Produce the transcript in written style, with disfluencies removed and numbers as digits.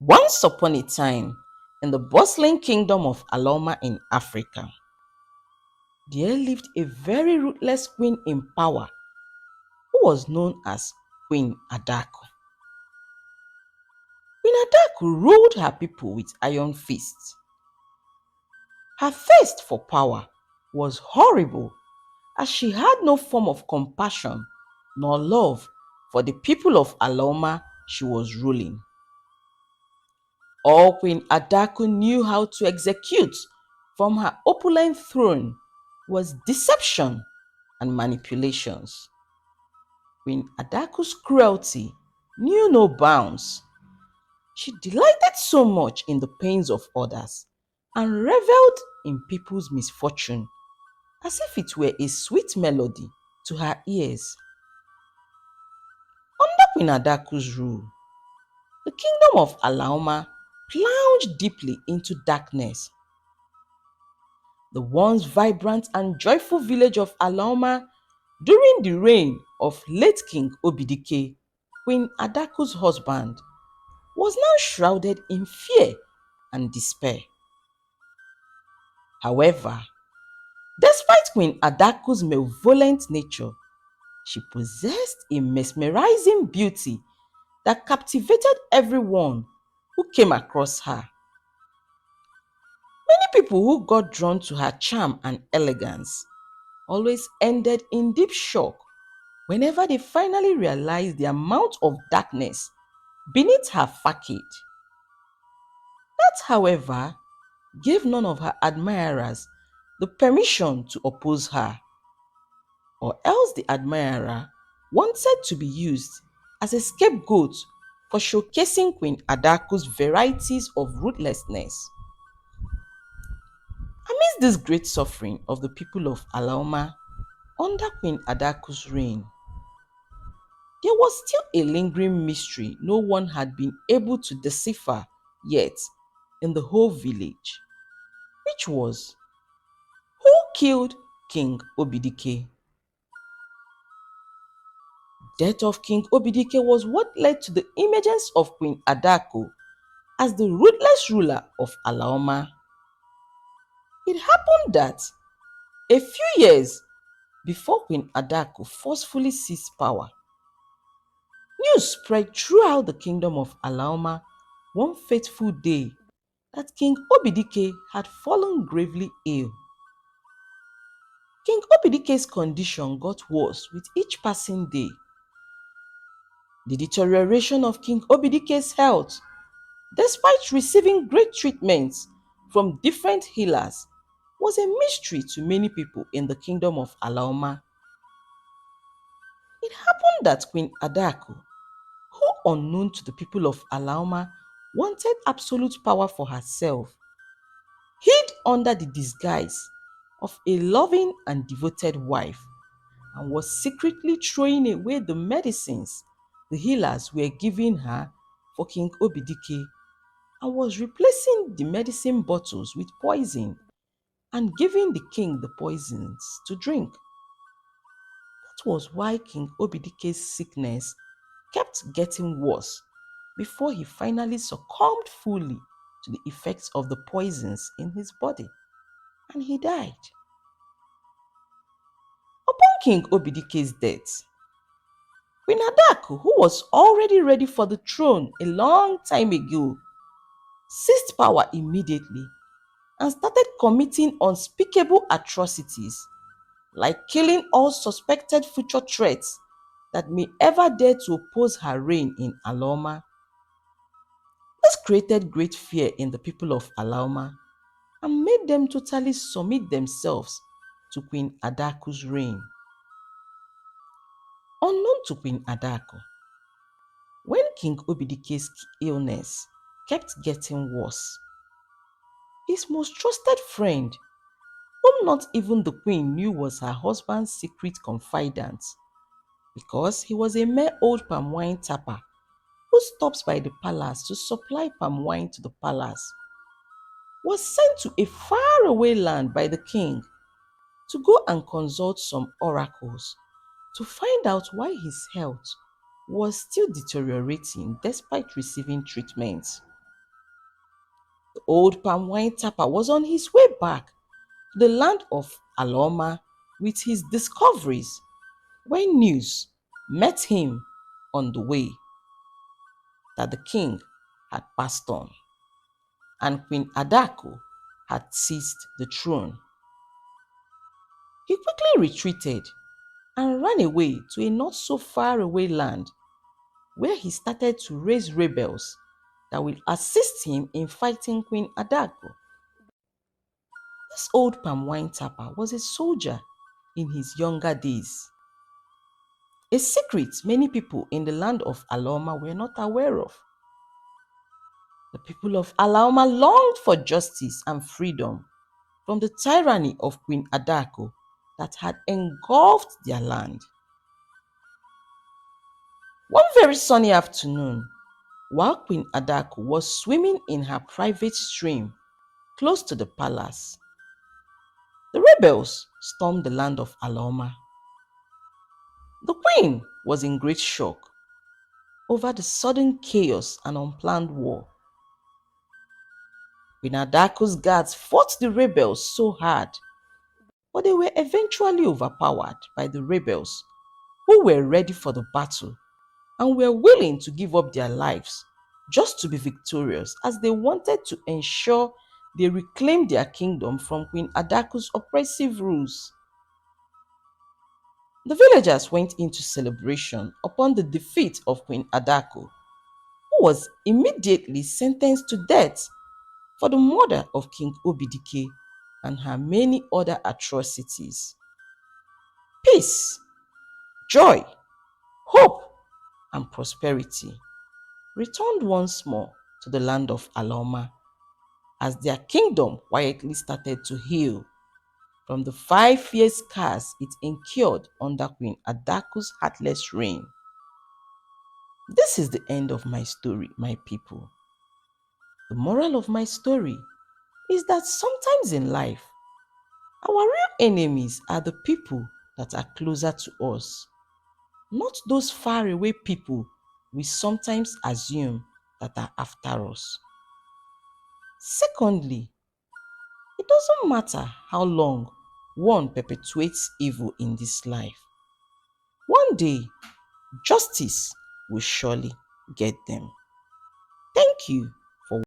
Once upon a time, in the bustling kingdom of Aloma in Africa, there lived a very ruthless queen in power who was known as Queen Adako. Queen Adako ruled her people with iron fists. Her thirst for power was horrible as she had no form of compassion nor love for the people of Aloma she was ruling. All Queen Adako knew how to execute from her opulent throne was deception and manipulations. Queen Adako's cruelty knew no bounds. She delighted so much in the pains of others and reveled in people's misfortune as if it were a sweet melody to her ears. Under Queen Adako's rule, the kingdom of Alaoma plunged deeply into darkness. The once vibrant and joyful village of Alaoma during the reign of late King Obidike, Queen Adako's husband, was now shrouded in fear and despair. However, despite Queen Adako's malevolent nature, she possessed a mesmerizing beauty that captivated everyone who came across her. Many people who got drawn to her charm and elegance always ended in deep shock whenever they finally realized the amount of darkness beneath her facade. That, however, gave none of her admirers the permission to oppose her, or else the admirer wanted to be used as a scapegoat for showcasing Queen Adako's varieties of ruthlessness. Amidst this great suffering of the people of Alaoma under Queen Adako's reign, there was still a lingering mystery no one had been able to decipher yet in the whole village, which was who killed King Obidike. Death of King Obidike was what led to the emergence of Queen Adako as the ruthless ruler of Alaoma. It happened that a few years before Queen Adako forcefully seized power, news spread throughout the kingdom of Alaoma one fateful day that King Obidike had fallen gravely ill. King Obidike's condition got worse with each passing day. The deterioration of King Obidike's health, despite receiving great treatments from different healers, was a mystery to many people in the kingdom of Alaoma. It happened that Queen Adako, who unknown to the people of Alaoma wanted absolute power for herself, hid under the disguise of a loving and devoted wife and was secretly throwing away the medicines the healers were giving her for King Obidike and was replacing the medicine bottles with poison and giving the king the poisons to drink. That was why King Obidike's sickness kept getting worse before he finally succumbed fully to the effects of the poisons in his body and he died. Upon King Obidike's death, Queen Adako, who was already ready for the throne a long time ago, seized power immediately and started committing unspeakable atrocities like killing all suspected future threats that may ever dare to oppose her reign in Alaoma. This created great fear in the people of Alaoma and made them totally submit themselves to Queen Adako's reign. Unknown to Queen Adako, when King Obidike's illness kept getting worse, his most trusted friend, whom not even the queen knew was her husband's secret confidant, because he was a mere old palm wine tapper who stops by the palace to supply palm wine to the palace, was sent to a faraway land by the king to go and consult some oracles to find out why his health was still deteriorating despite receiving treatment. The old palm wine tapper was on his way back to the land of Aloma with his discoveries when news met him on the way that the king had passed on and Queen Adako had seized the throne. He quickly retreated and ran away to a not so far away land where he started to raise rebels that will assist him in fighting Queen Adako. This old palm wine tapper was a soldier in his younger days, a secret many people in the land of Aloma were not aware of. The people of Aloma longed for justice and freedom from the tyranny of Queen Adako that had engulfed their land. One very sunny afternoon, while Queen Adako was swimming in her private stream close to the palace, the rebels stormed the land of Aloma. The queen was in great shock over the sudden chaos and unplanned war. Queen Adako's guards fought the rebels so hard, but they were eventually overpowered by the rebels who were ready for the battle and were willing to give up their lives just to be victorious, as they wanted to ensure they reclaimed their kingdom from Queen Adako's oppressive rules. The villagers went into celebration upon the defeat of Queen Adako, who was immediately sentenced to death for the murder of King Obidike and her many other atrocities. Peace, joy, hope, and prosperity returned once more to the land of Aloma as their kingdom quietly started to heal from the 5 years scars it incurred under Queen Adaku's heartless reign. This is the end of my story, my people. The moral of my story is that sometimes in life, our real enemies are the people that are closer to us, not those faraway people we sometimes assume that are after us. Secondly, it doesn't matter how long one perpetuates evil in this life. One day, justice will surely get them. Thank you